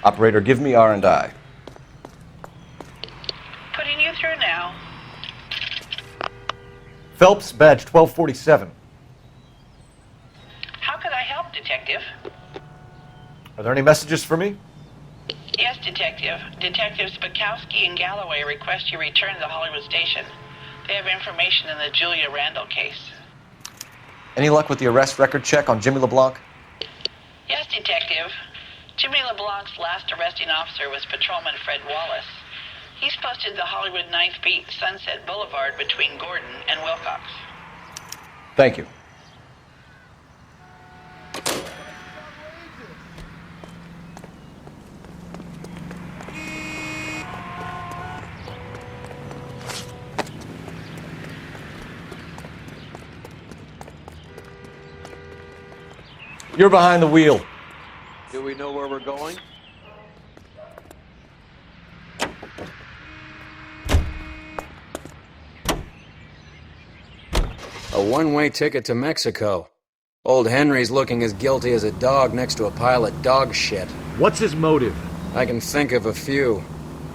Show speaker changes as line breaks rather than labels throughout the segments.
Operator, give me R&I.
Putting you through now.
Phelps, badge 1247.
How could I help, Detective?
Are there any messages for me?
Yes, Detective. Detectives Bukowski and Galloway request you return to the Hollywood station. They have information in the Julia Randall case.
Any luck with the arrest record check on Jimmy LeBlanc?
Yes, Detective. Jimmy LeBlanc's last arresting officer was Patrolman Fred Wallace. He's posted the Hollywood 9th Beat Sunset Boulevard between Gordon and Wilcox.
Thank you. You're behind the wheel.
Do we know where we're going?
A one-way ticket to Mexico. Old Henry's looking as guilty as a dog next to a pile of dog shit.
What's his motive?
I can think of a few,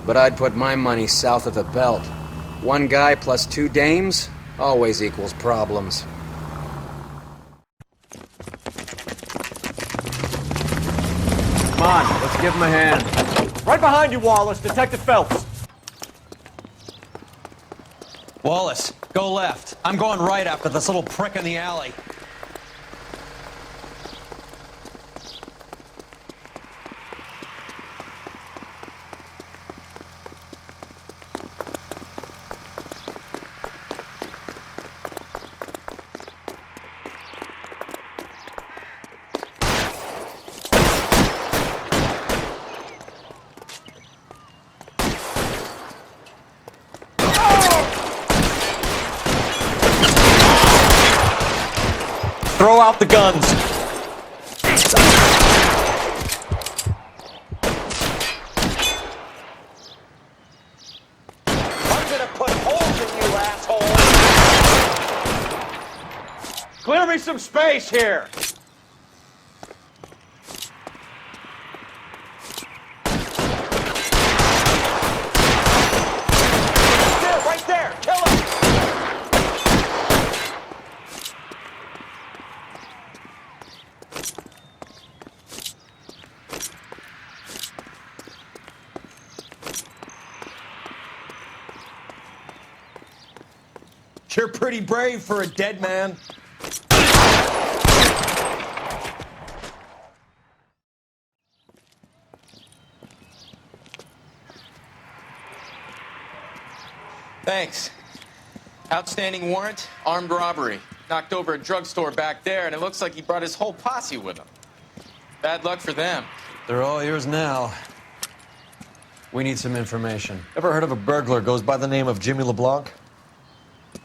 but I'd put my money south of the belt. One guy plus two dames always equals problems.
Come on, let's give him a hand.
Right behind you, Wallace. Detective Phelps.
Wallace, go left. I'm going right after this little prick in the alley.
Throw out the guns.
I'm gonna put holes in you, asshole!
Clear me some space here.
Right there! Kill him! You're pretty brave for a dead man. Thanks. Outstanding warrant, armed robbery. Knocked over a drugstore back there, and it looks like he brought his whole posse with him. Bad luck for them.
They're all yours now. We need some information.
Ever heard of a burglar goes by the name of Jimmy LeBlanc?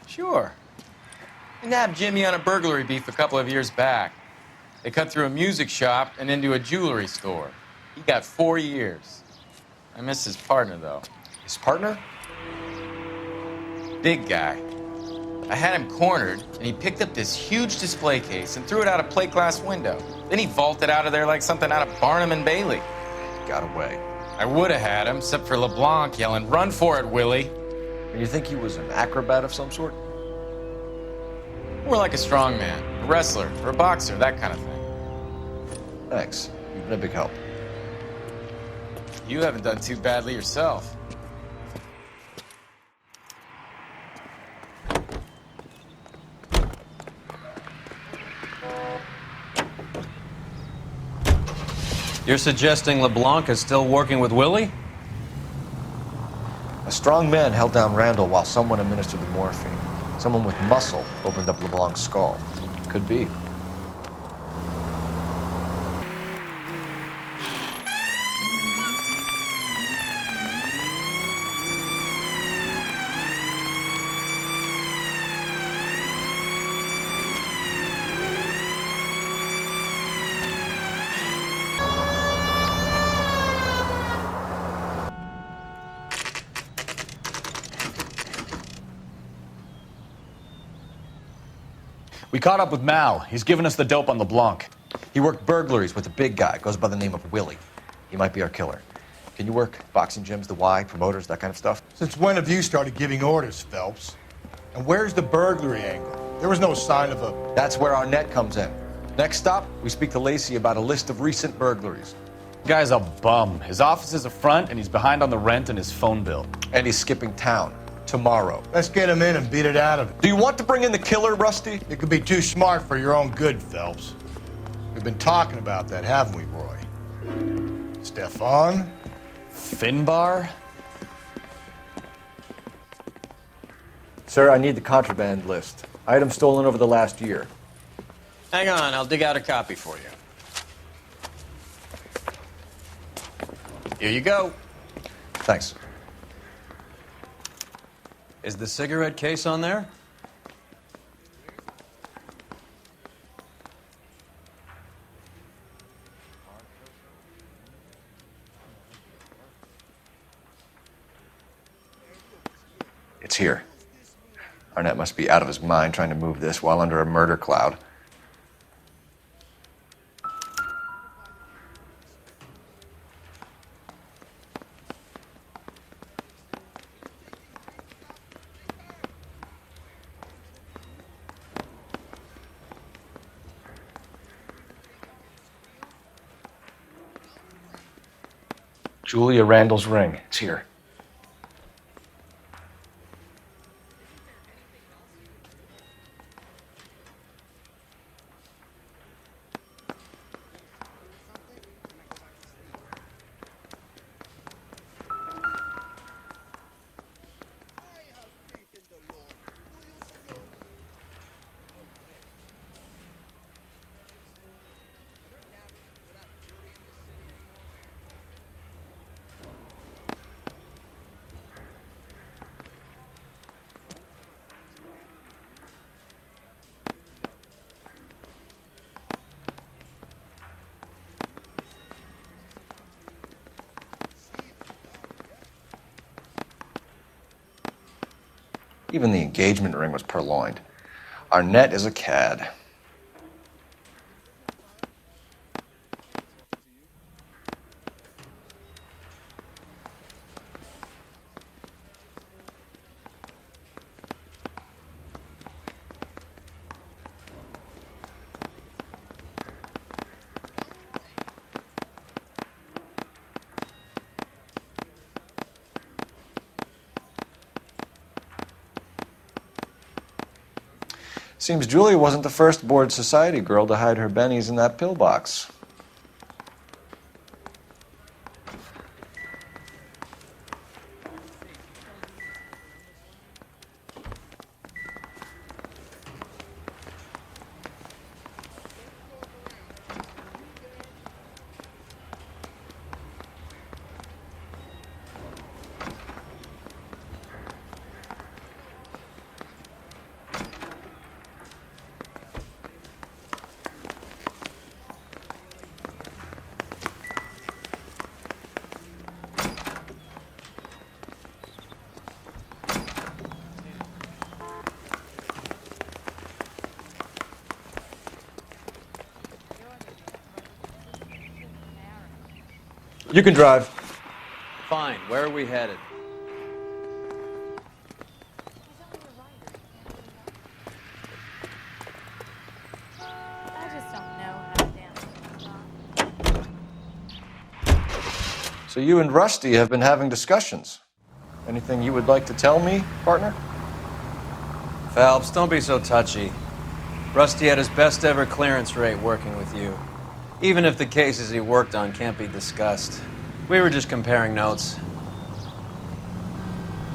Sure. We nabbed Jimmy on a burglary beef a couple of years back. They cut through a music shop and into a jewelry store. He got 4 years. I miss his partner, though.
His partner?
Big guy. I had him cornered, and he picked up this huge display case and threw it out a plate glass window. Then he vaulted out of there like something out of Barnum and Bailey.
Got away.
I would have had him, except for LeBlanc yelling, "Run for it, Willie!"
And you think he was an acrobat of some sort?
More like a strongman, a wrestler, or a boxer, that kind of thing.
Thanks. You've been a big help.
You haven't done too badly yourself.
You're suggesting LeBlanc is still working with Willie?
A strong man held down Randall while someone administered the morphine. Someone with muscle opened up LeBlanc's skull. Could be.
We caught up with Mal. He's given us the dope on LeBlanc.
He worked burglaries with a big guy, goes by the name of Willie. He might be our killer. Can you work boxing gyms, the Y, promoters, that kind of stuff?
Since when have you started giving orders, Phelps? And where's the burglary angle? There was no sign of a...
That's where our net comes in. Next stop, we speak to Lacey about a list of recent burglaries.
Guy's a bum. His office is a front, and he's behind on the rent and his phone bill.
And he's skipping town tomorrow.
Let's get him in and beat it out of him.
Do you want to bring in the killer, Rusty?
It could be too smart for your own good, Phelps. We've been talking about that, haven't we, Roy? Stefan?
Finbar?
Sir, I need the contraband list. Items stolen over the last year.
Hang on, I'll dig out a copy for you. Here you go.
Thanks.
Is the cigarette case on there?
It's here. Arnett must be out of his mind trying to move this while under a murder cloud. Julia Randall's ring. It's here. Even the engagement ring was purloined. Arnett is a cad. Seems Julia wasn't the first bored society girl to hide her bennies in that pillbox. You can drive.
Fine. Where are we headed?
I just don't know how to dance.
So you and Rusty have been having discussions. Anything you would like to tell me, partner?
Phelps, don't be so touchy. Rusty had his best ever clearance rate working with you. Even if the cases he worked on can't be discussed. We were just comparing notes.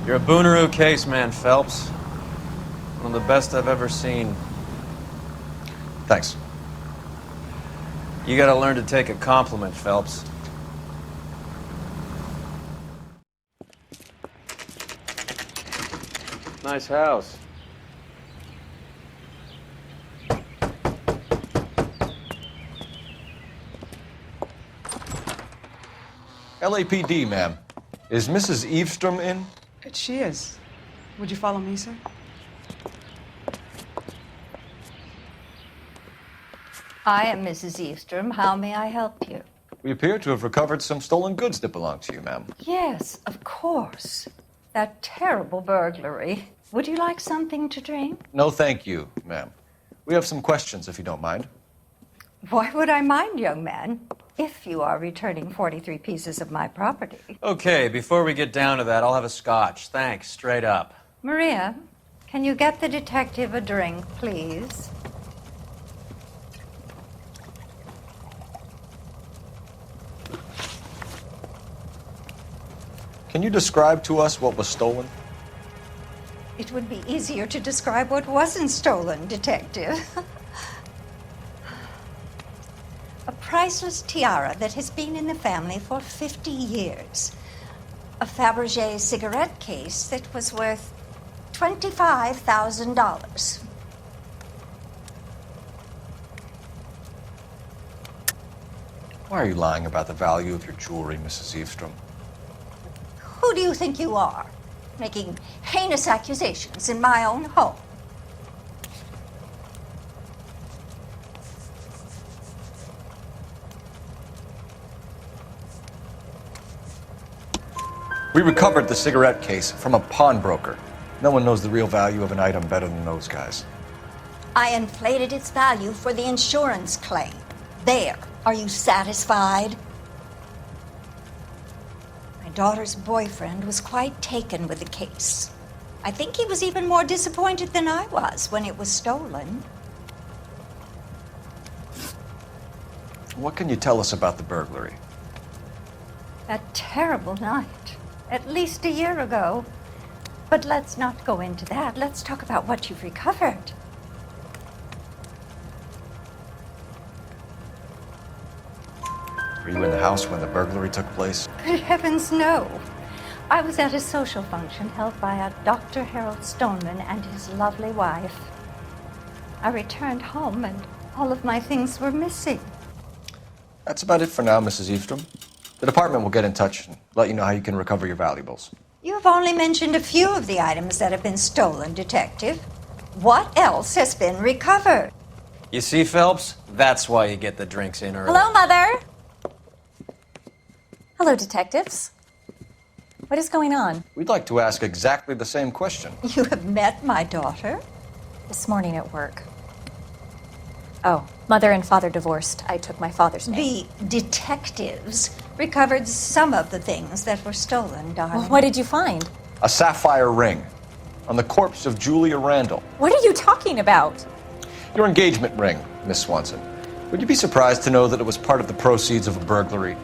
You're a Booneroo case man, Phelps. One of the best I've ever seen.
Thanks.
You gotta learn to take a compliment, Phelps. Nice house.
LAPD, ma'am. Is Mrs. Eavestrom in?
She is. Would you follow me, sir?
I am Mrs. Eavestrom. How may I help you?
We appear to have recovered some stolen goods that belong to you, ma'am.
Yes, of course. That terrible burglary. Would you like something to drink?
No, thank you, ma'am. We have some questions, if you don't mind.
Why would I mind, young man, if you are returning 43 pieces of my property?
Okay, before we get down to that, I'll have a scotch. Thanks, straight up.
Maria, can you get the detective a drink, please?
Can you describe to us what was stolen?
It would be easier to describe what wasn't stolen, Detective. A priceless tiara that has been in the family for 50 years. A Fabergé cigarette case that was worth $25,000.
Why are you lying about the value of your jewelry, Mrs. Eavestrom?
Who do you think you are, making heinous accusations in my own home?
We recovered the cigarette case from a pawnbroker. No one knows the real value of an item better than those guys.
I inflated its value for the insurance claim. There. Are you satisfied? My daughter's boyfriend was quite taken with the case. I think he was even more disappointed than I was when it was stolen.
What can you tell us about the burglary?
That terrible night. At least a year ago. But let's not go into that. Let's talk about what you've recovered.
Were you in the house when the burglary took place?
Good heavens, no. I was at a social function held by a Dr. Harold Stoneman and his lovely wife. I returned home and all of my things were missing.
That's about it for now, Mrs. Eavestrom. The department will get in touch and let you know how you can recover your valuables.
You have only mentioned a few of the items that have been stolen, Detective. What else has been recovered?
You see, Phelps? That's why you get the drinks in early.
Hello, Mother. Hello, detectives. What is going on?
We'd like to ask exactly the same question.
You have met my daughter?
This morning at work. Oh, mother and father divorced. I took my father's name.
The detectives recovered some of the things that were stolen, darling.
Well, what did you find?
A sapphire ring on the corpse of Julia Randall.
What are you talking about?
Your engagement ring, Miss Swanson. Would you be surprised to know that it was part of the proceeds of a burglary?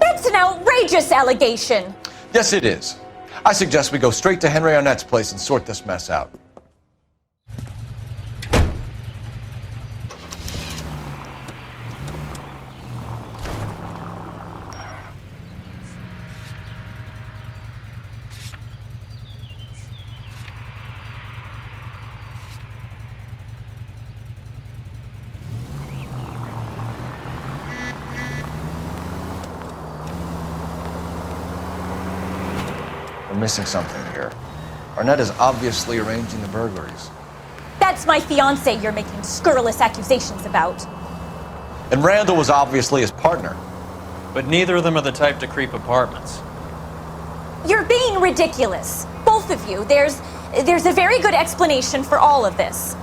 That's an outrageous allegation!
Yes, it is. I suggest we go straight to Henry Arnett's place and sort this mess out. We're missing something here. Arnett is obviously arranging the burglaries.
That's my fiancé you're making scurrilous accusations about.
And Randall was obviously his partner.
But neither of them are the type to creep apartments.
You're being ridiculous. Both of you. There's a very good explanation for all of this.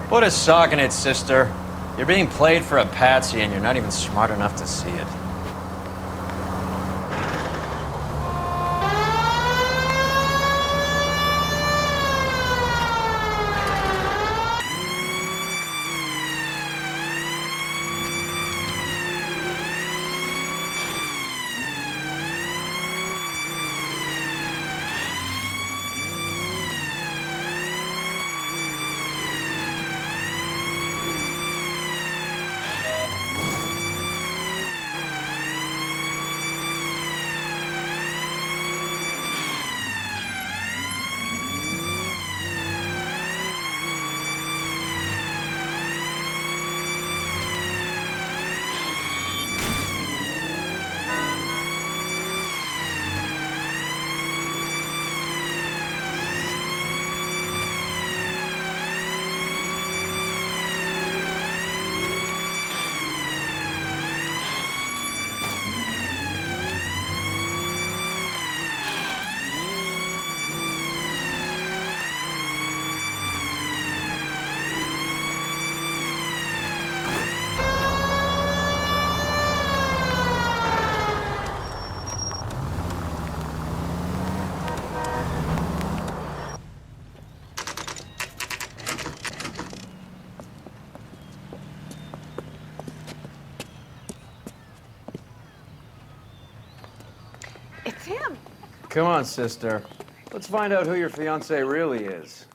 Put a sock in it, sister. You're being played for a patsy and you're not even smart enough to see it. Come on, sister. Let's find out who your fiancé really is.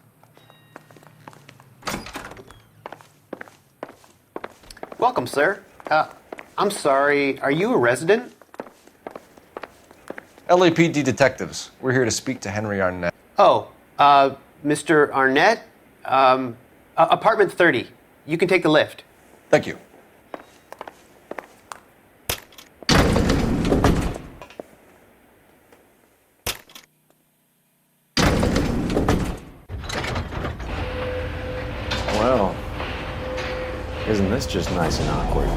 Welcome, sir. I'm sorry, are you a resident?
LAPD detectives. We're here to speak to Henry Arnett.
Oh, Mr. Arnett? Apartment 30. You can take the lift.
Thank you.
Well, isn't this just nice and awkward?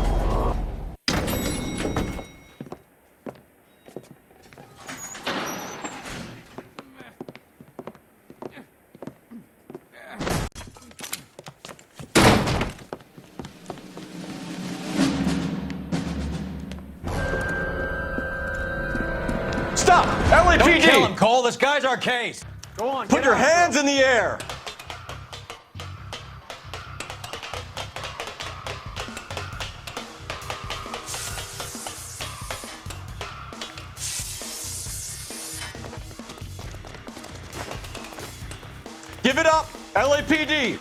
Stop! LAPD!
Don't kill him, Cole. This guy's our case. Go on.
Put your hands in the air! Give it up, LAPD!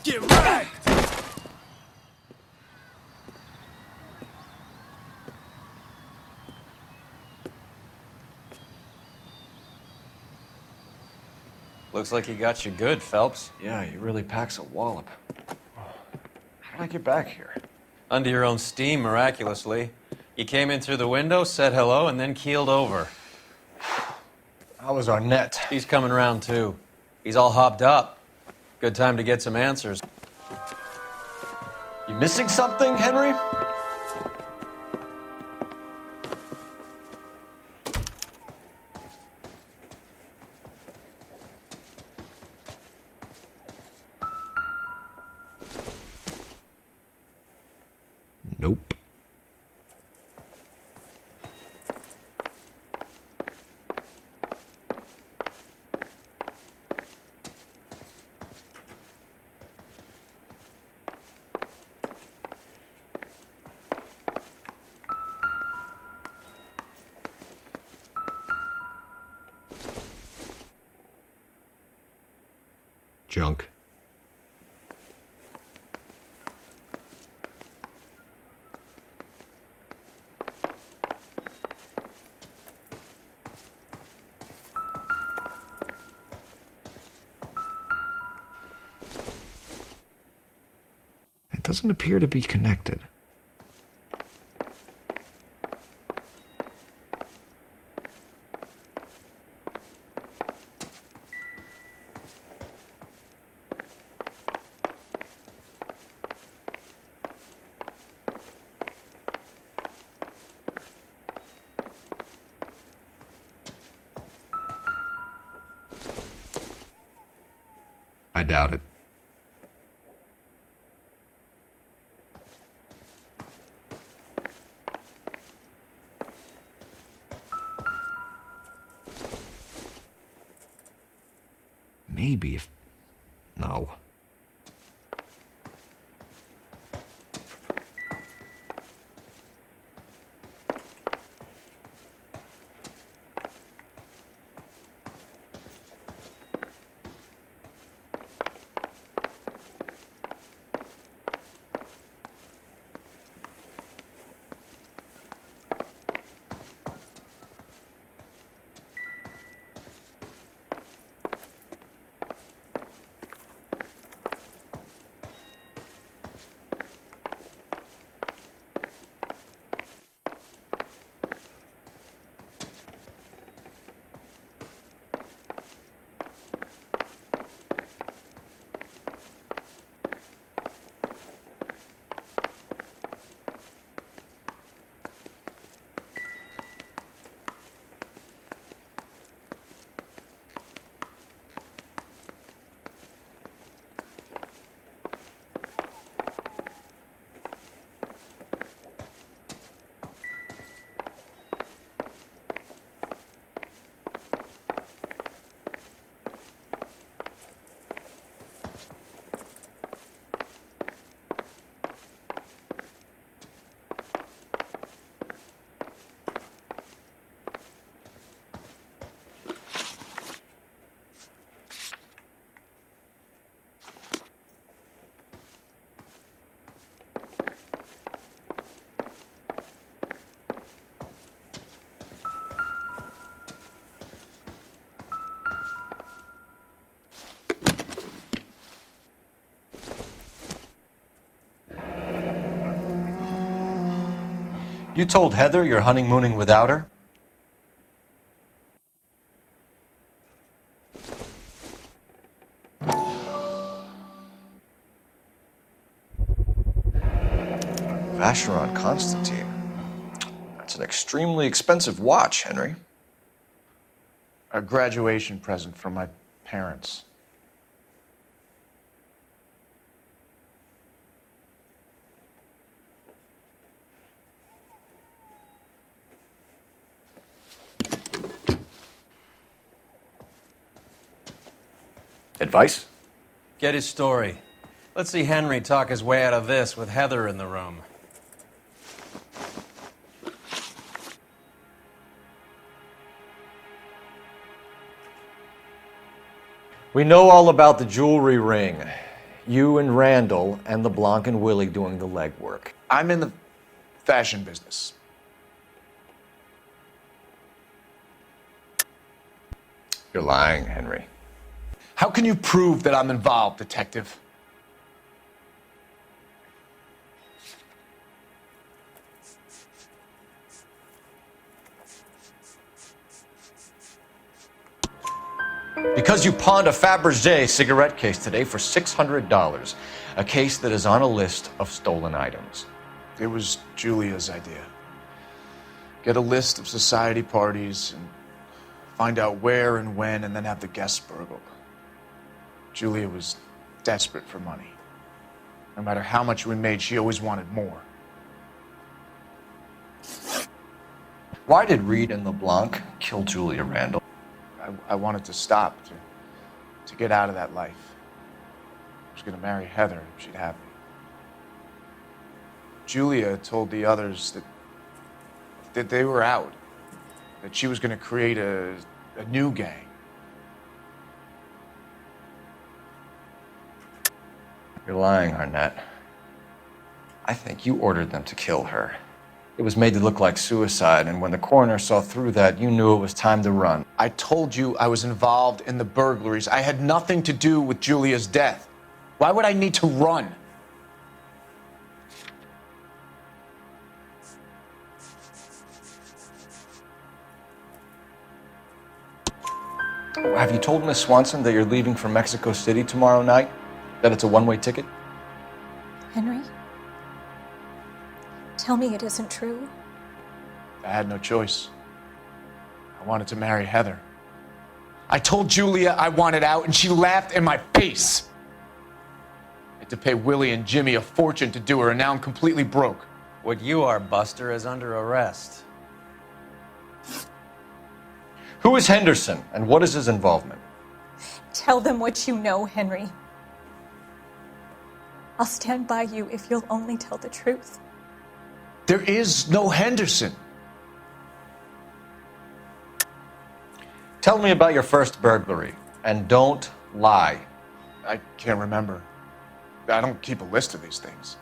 Get right!
Looks like he got you good, Phelps.
Yeah, he really packs a wallop. How did I get back here?
Under your own steam, miraculously. You came in through the window, said hello, and then keeled over.
How was Arnett?
He's coming around, too. He's all hopped up. Good time to get some answers.
You missing something, Henry? Nope. Junk. It doesn't appear to be connected. I doubt it. Maybe if... No. You told Heather you're honeymooning without her? Vacheron Constantine. That's an extremely expensive watch, Henry.
A graduation present from my parents.
Advice?
Get his story. Let's see Henry talk his way out of this with Heather in the room.
We know all about the jewelry ring. You and Randall and LeBlanc and Willie doing the legwork.
I'm in the fashion business.
You're lying, Henry.
How can you prove that I'm involved, Detective?
Because you pawned a Fabergé cigarette case today for $600. A case that is on a list of stolen items.
It was Julia's idea. Get a list of society parties and find out where and when, and then have the guests burgled. Julia was desperate for money. No matter how much we made, she always wanted more.
Why did Reed and LeBlanc kill Julia Randall?
I wanted to stop, to get out of that life. I was going to marry Heather if she'd have me. Julia told the others that they were out, that she was going to create a new gang.
You're lying, Arnett. I think you ordered them to kill her. It was made to look like suicide, and when the coroner saw through that, you knew it was time to run.
I told you I was involved in the burglaries. I had nothing to do with Julia's death. Why would I need to run?
Have you told Miss Swanson that you're leaving for Mexico City tomorrow night? That it's a one-way ticket?
Henry? Tell me it isn't true.
I had no choice. I wanted to marry Heather. I told Julia I wanted out, and she laughed in my face. I had to pay Willie and Jimmy a fortune to do her, and now I'm completely broke.
What you are, Buster, is under arrest.
Who is Henderson, and what is his involvement?
Tell them what you know, Henry. I'll stand by you if you'll only tell the truth.
There is no Henderson.
Tell me about your first burglary, and don't lie.
I can't remember. I don't keep a list of these things.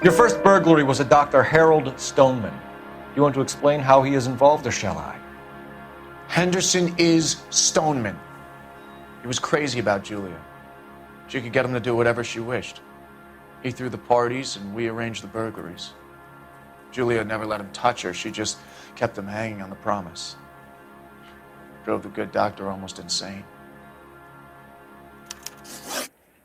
Your first burglary was a Dr. Harold Stoneman. You want to explain how he is involved, or shall I?
Henderson is Stoneman. He was crazy about Julia. She could get him to do whatever she wished. He threw the parties, and we arranged the burglaries. Julia never let him touch her. She just kept him hanging on the promise. Drove the good doctor almost insane.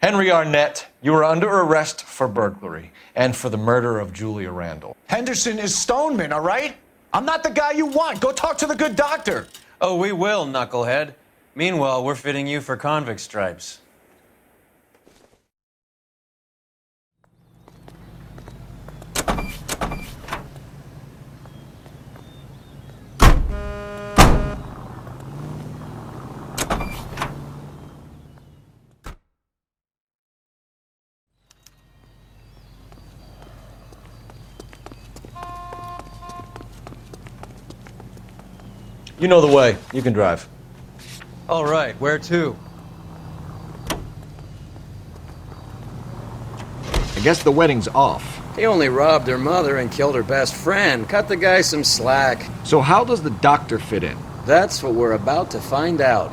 Henry Arnett, you are under arrest for burglary and for the murder of Julia Randall.
Henderson is Stoneman, all right? I'm not the guy you want. Go talk to the good doctor.
Oh, we will, knucklehead. Meanwhile, we're fitting you for convict stripes.
You know the way. You can drive.
All right, where to?
I guess the wedding's off.
He only robbed her mother and killed her best friend. Cut the guy some slack.
So how does the doctor fit in?
That's what we're about to find out.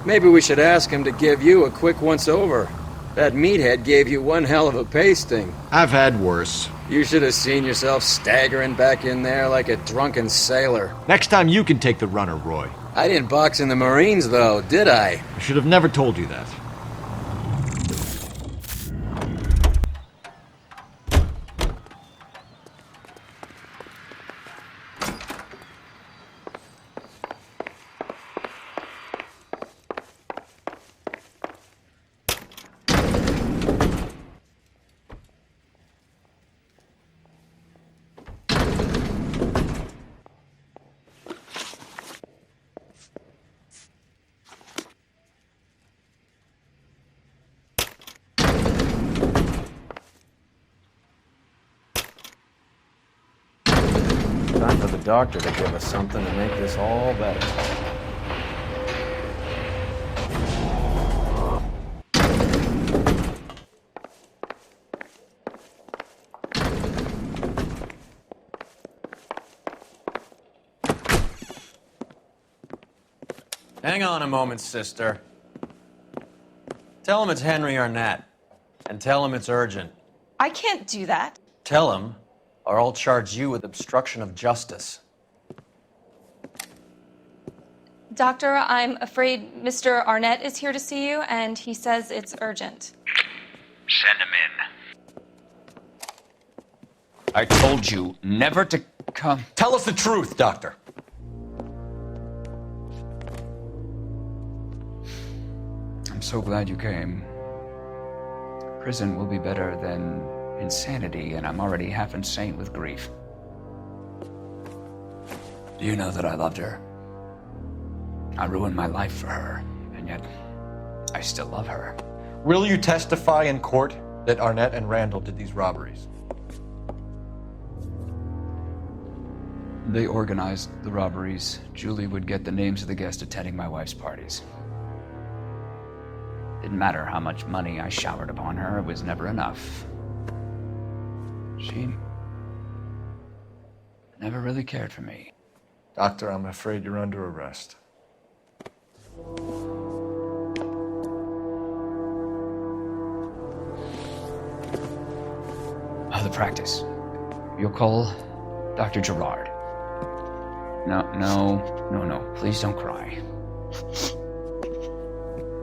Maybe we should ask him to give you a quick once-over. That meathead gave you one hell of a pasting.
I've had worse.
You should have seen yourself staggering back in there like a drunken sailor.
Next time you can take the runner, Roy.
I didn't box in the Marines, though, did I?
I should have never told you that.
Time for the doctor to give us something to make this all better. Hang on a moment, sister. Tell him it's Henry Arnett. And tell him it's urgent.
I can't do that.
Tell him, or I'll charge you with obstruction of justice.
Doctor, I'm afraid Mr. Arnett is here to see you, and he says it's urgent.
Send him in. I told you never to come.
Tell us the truth, Doctor.
I'm so glad you came. Prison will be better than insanity, and I'm already half insane with grief. Do you know that I loved her? I ruined my life for her, and yet I still love her.
Will you testify in court that Arnett and Randall did these robberies?
They organized the robberies. Julie would get the names of the guests attending my wife's parties. Didn't matter how much money I showered upon her, it was never enough. She never really cared for me.
Doctor, I'm afraid you're under arrest.
The practice. You'll call Dr. Gerard. No. Please don't cry.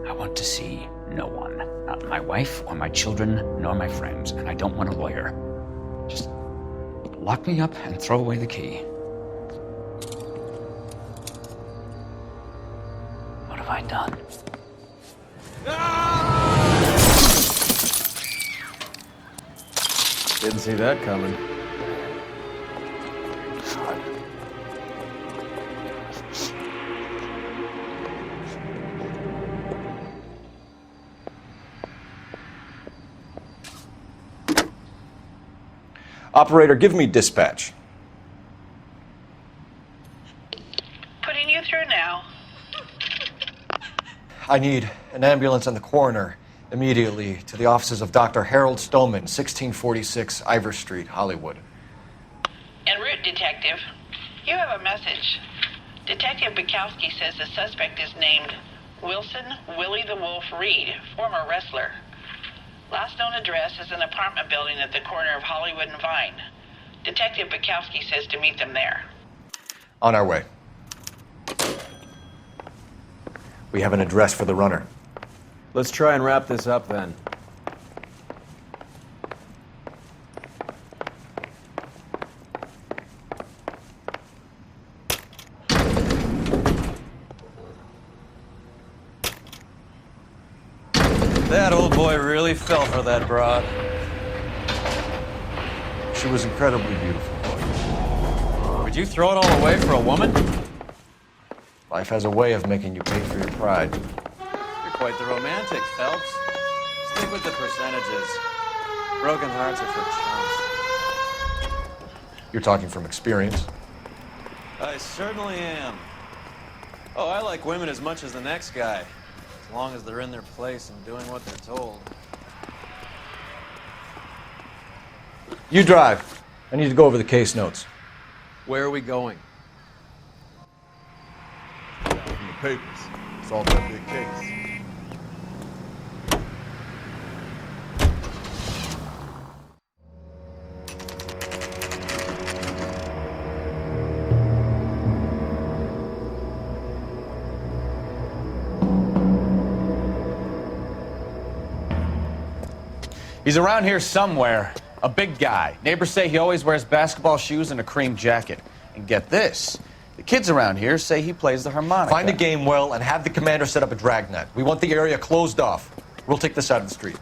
I want to see no one. Not my wife or my children, nor my friends. And I don't want a lawyer. Just lock me up and throw away the key. What have I done?
Didn't see that coming.
Operator, give me dispatch.
Putting you through now.
I need an ambulance and the coroner immediately to the offices of Dr. Harold Stoneman, 1646 Ivor Street, Hollywood.
En route, Detective. You have a message. Detective Bukowski says the suspect is named Wilson Willie the Wolf Reed, former wrestler. Last known address is an apartment building at the corner of Hollywood and Vine. Detective Bukowski says to meet them there.
On our way. We have an address for the runner.
Let's try and wrap this up then. That old boy really fell for that broad.
She was incredibly beautiful.
Would you throw it all away for a woman?
Life has a way of making you pay for your pride.
You're quite the romantic, Phelps. Stick with the percentages. Broken hearts are for chumps.
You're talking from experience.
I certainly am. Oh, I like women as much as the next guy. As long as they're in their place and doing what they're told.
You drive. I need to go over the case notes.
Where are we going?
From the papers.
Solve that big case.
He's around here somewhere. A big guy. Neighbors say he always wears basketball shoes and a cream jacket. And get this, the kids around here say he plays the harmonica.
Find a game well and have the commander set up a dragnet. We want the area closed off. We'll take this side of the street.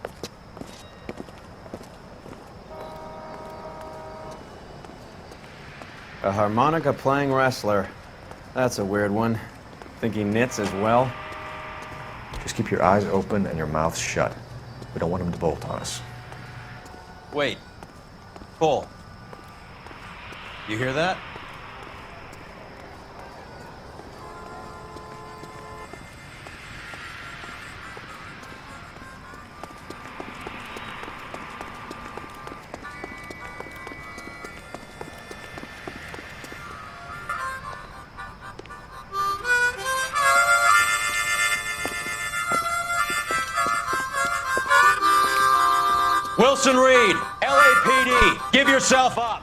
A harmonica playing wrestler. That's a weird one. Think he knits as well?
Just keep your eyes open and your mouth shut. We don't want him to bolt on us.
Wait. Cole. You hear that? Wilson Reed, LAPD, give yourself up.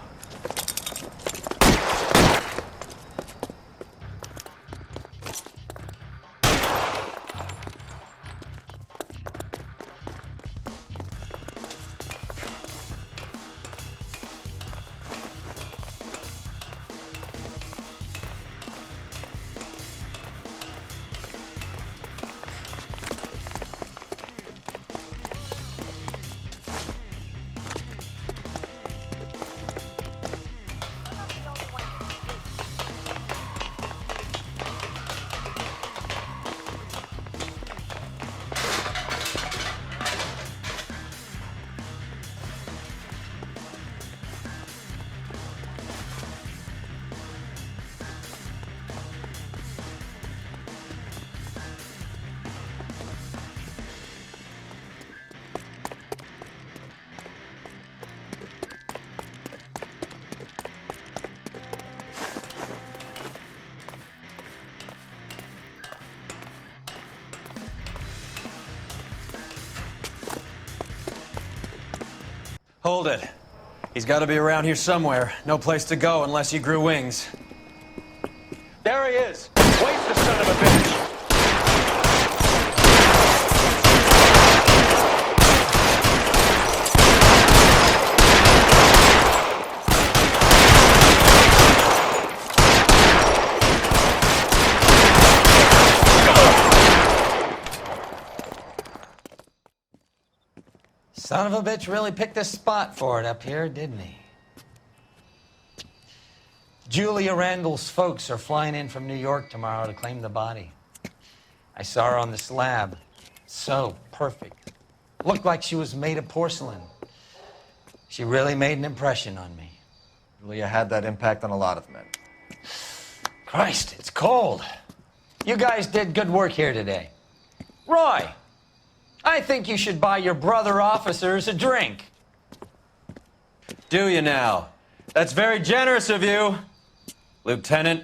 Hold it. He's got to be around here somewhere. No place to go unless he grew wings. There he is! Waste the son of a bitch!
Son of a bitch really picked a spot for it up here, didn't he? Julia Randall's folks are flying in from New York tomorrow to claim the body. I saw her on the slab. So perfect. Looked like she was made of porcelain. She really made an impression on me.
Julia had that impact on a lot of men.
Christ, it's cold. You guys did good work here today. Roy, I think you should buy your brother officers a drink.
Do you now? That's very generous of you, Lieutenant